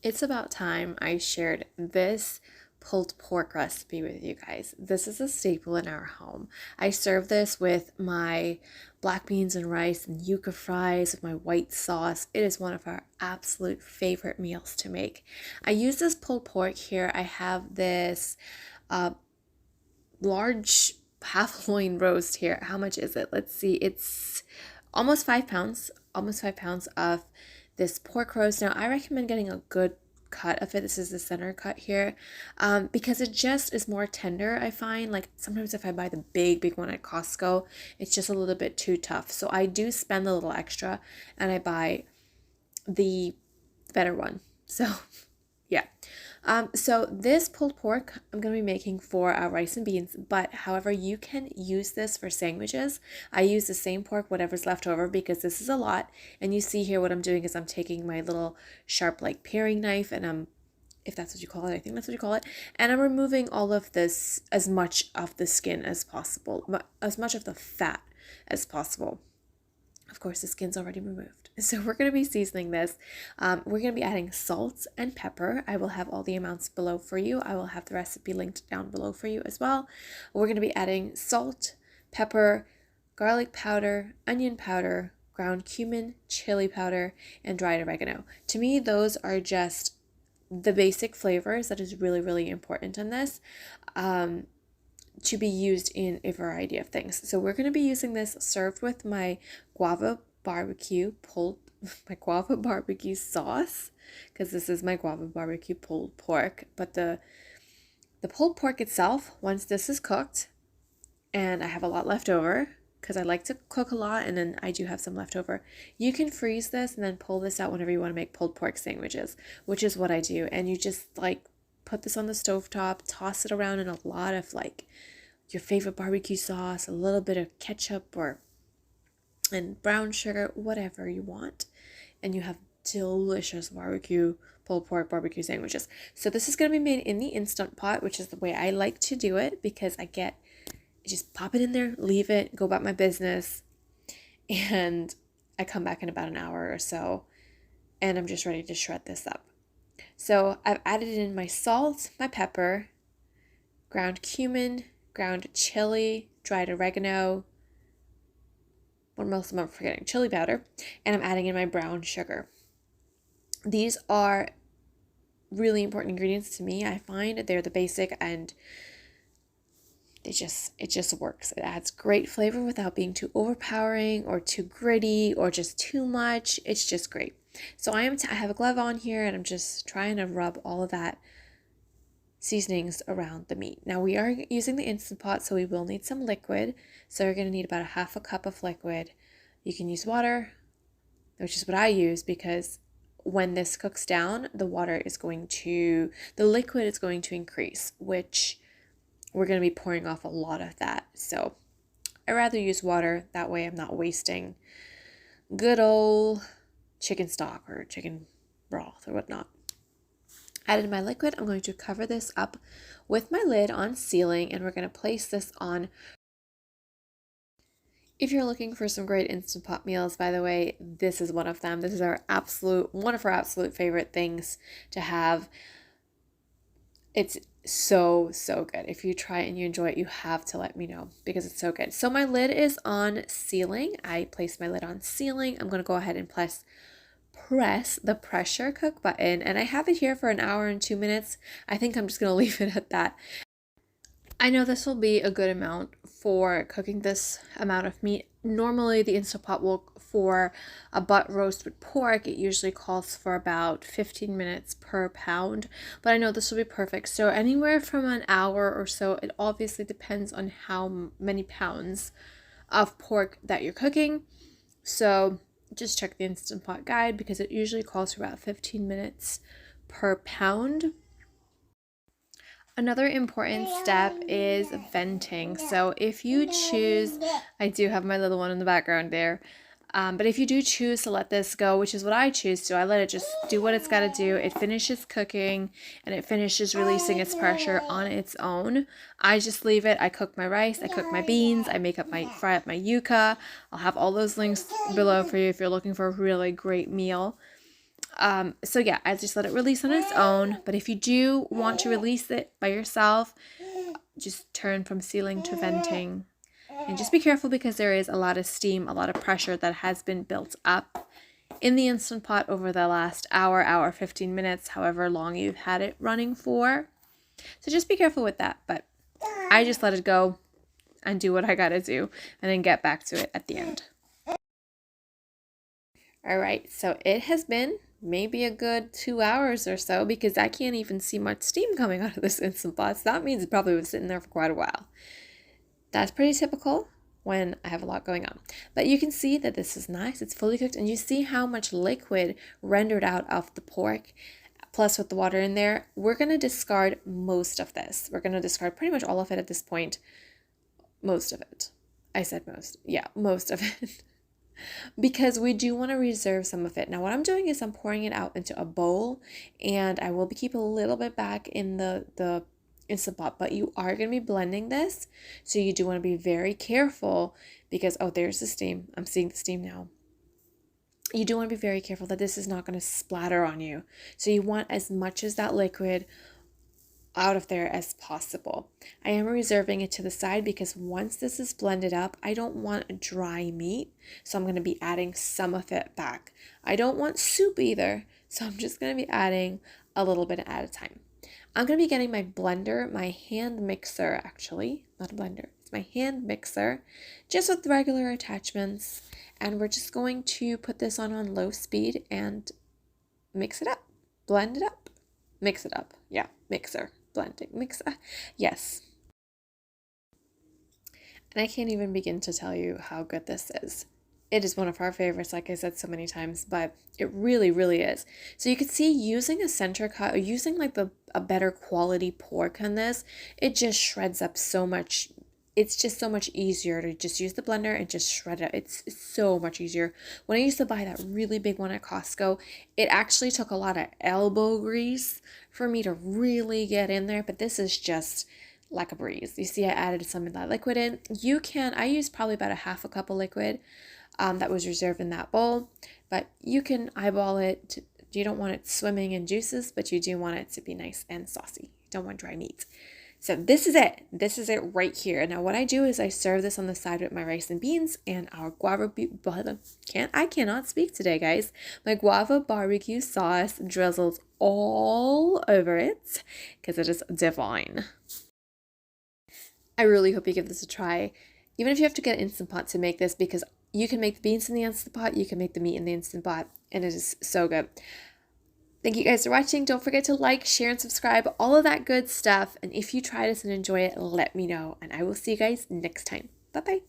It's about time I shared this pulled pork recipe with you guys. This is a staple in our home. I serve this with my black beans and rice and yuca fries with my white sauce. It is one of our absolute favorite meals to make. I use this pulled pork here. I have this uh, large half loin roast here. How much is it? Let's see. It's almost 5 pounds, almost 5 pounds of this pork roast. Now, I recommend getting a good cut of it. This is the center cut here, because it just is more tender. I find like sometimes if I buy the big one at Costco, it's just a little bit too tough. So I do spend a little extra and I buy the better one. So yeah. So this pulled pork I'm going to be making for rice and beans, but however, you can use this for sandwiches. I use the same pork, whatever's left over, because this is a lot. And you see here what I'm doing is I'm taking my little sharp like paring knife and if that's what you call it, I think that's what you call it. And I'm removing all of this, as much of the skin as possible, as much of the fat as possible. Of course, the skin's already removed. So we're going to be seasoning this. We're going to be adding salt and pepper. I will have all the amounts below for you. I will have the recipe linked down below for you as well. We're going to be adding salt, pepper, garlic powder, onion powder, ground cumin, chili powder, and dried oregano. To me, those are just the basic flavors that is really, really important in this. To be used in a variety of things. So we're going to be using this served with my guava barbecue pulled my guava barbecue sauce, because this is my guava barbecue pulled pork. But the pulled pork itself, once this is cooked, and I have a lot left over because I like to cook a lot and then I do have some left over, you can freeze this and then pull this out whenever you want to make pulled pork sandwiches, which is what I do. And you just like put this on the stovetop, toss it around in a lot of like your favorite barbecue sauce, a little bit of ketchup and brown sugar, whatever you want, and you have delicious barbecue pulled pork barbecue sandwiches. So this is going to be made in the Instant Pot, which is the way I like to do it, because I just pop it in there, leave it, go about my business, and I come back in about an hour or so, and I'm just ready to shred this up. So I've added in my salt, my pepper, ground cumin, ground chili, dried oregano, what else am I forgetting? Chili powder, and I'm adding in my brown sugar. These are really important ingredients to me. I find they're the basic, and it just works. It adds great flavor without being too overpowering or too gritty or just too much. It's just great. So I have a glove on here, and I'm just trying to rub all of that seasonings around the meat. Now we are using the Instant Pot, so we will need some liquid. So you're going to need about a half a cup of liquid. You can use water, which is what I use, because when this cooks down, the liquid is going to increase, which we're going to be pouring off a lot of that. So I rather use water. That way I'm not wasting good old chicken stock or chicken broth or whatnot. Added my liquid. I'm going to cover this up with my lid on sealing, and we're going to place this on. If you're looking for some great Instant Pot meals, by the way, this is one of them. This is one of our absolute favorite things to have. It's so good. If you try it and you enjoy it, you have to let me know, because it's so good. So my lid is on sealing. I placed my lid on sealing. I'm going to go ahead and press the pressure cook button, and I have it here for an hour and 2 minutes. I think I'm just going to leave it at that. I know this will be a good amount for cooking this amount of meat. Normally the Instant Pot will, for a butt roast with pork, it usually calls for about 15 minutes per pound, but I know this will be perfect. So anywhere from an hour or so. It obviously depends on how many pounds of pork that you're cooking. So just check the Instant Pot guide, because it usually calls for about 15 minutes per pound. Another important step is venting. So if you choose, I do have my little one in the background there, but if you do choose to let this go, which is what I choose to, I let it just do what it's got to do. It finishes cooking and it finishes releasing its pressure on its own. I just leave it. I cook my rice, I cook my beans, fry up my yuca. I'll have all those links below for you if you're looking for a really great meal. So yeah, I just let it release on its own. But if you do want to release it by yourself, just turn from sealing to venting. And just be careful because there is a lot of steam, a lot of pressure that has been built up in the Instant Pot over the last hour, 15 minutes, however long you've had it running for. So just be careful with that. But I just let it go and do what I gotta do and then get back to it at the end. All right, so it has been maybe a good 2 hours or so because I can't even see much steam coming out of this Instant Pot. So that means it probably was sitting there for quite a while. That's pretty typical when I have a lot going on. But you can see that this is nice. It's fully cooked and you see how much liquid rendered out of the pork. Plus with the water in there, we're going to discard most of this. We're going to discard pretty much all of it at this point. Most of it. I said most. Yeah, most of it. Because we do want to reserve some of it. Now what I'm doing is I'm pouring it out into a bowl and I will be keeping a little bit back in the Instant Pot, but you are going to be blending this. So you do want to be very careful because, oh, there's the steam. I'm seeing the steam now. You do want to be very careful that this is not going to splatter on you. So you want as much as that liquid out of there as possible. I am reserving it to the side because once this is blended up, I don't want dry meat. So I'm going to be adding some of it back. I don't want soup either. So I'm just going to be adding a little bit at a time. I'm going to be getting my blender, my hand mixer actually, not a blender. It's my hand mixer, just with regular attachments. And we're just going to put this on low speed and mix it up, blend it up, mix it up. Yeah, mixer. Blending mixer. Yes. And I can't even begin to tell you how good this is. It is one of our favorites, like I said so many times, but it really, really is. So you can see using a center cut or using like a better quality pork on this, it just shreds up so much. It's just so much easier to just use the blender and just shred it. It's so much easier. When I used to buy that really big one at Costco, it actually took a lot of elbow grease for me to really get in there, but this is just like a breeze. You see I added some of that liquid in. I used probably about a half a cup of liquid that was reserved in that bowl, but you can eyeball it. You don't want it swimming in juices, but you do want it to be nice and saucy. You don't want dry meat. So this is it. This is it right here. Now what I do is I serve this on the side with my rice and beans and our I cannot speak today, guys. My guava barbecue sauce drizzles all over it because it is divine. I really hope you give this a try. Even if you have to get an Instant Pot to make this, because you can make the beans in the Instant Pot, you can make the meat in the Instant Pot, and it is so good. Thank you guys for watching. Don't forget to like, share, and subscribe, all of that good stuff. And if you try this and enjoy it, let me know. And I will see you guys next time. Bye-bye.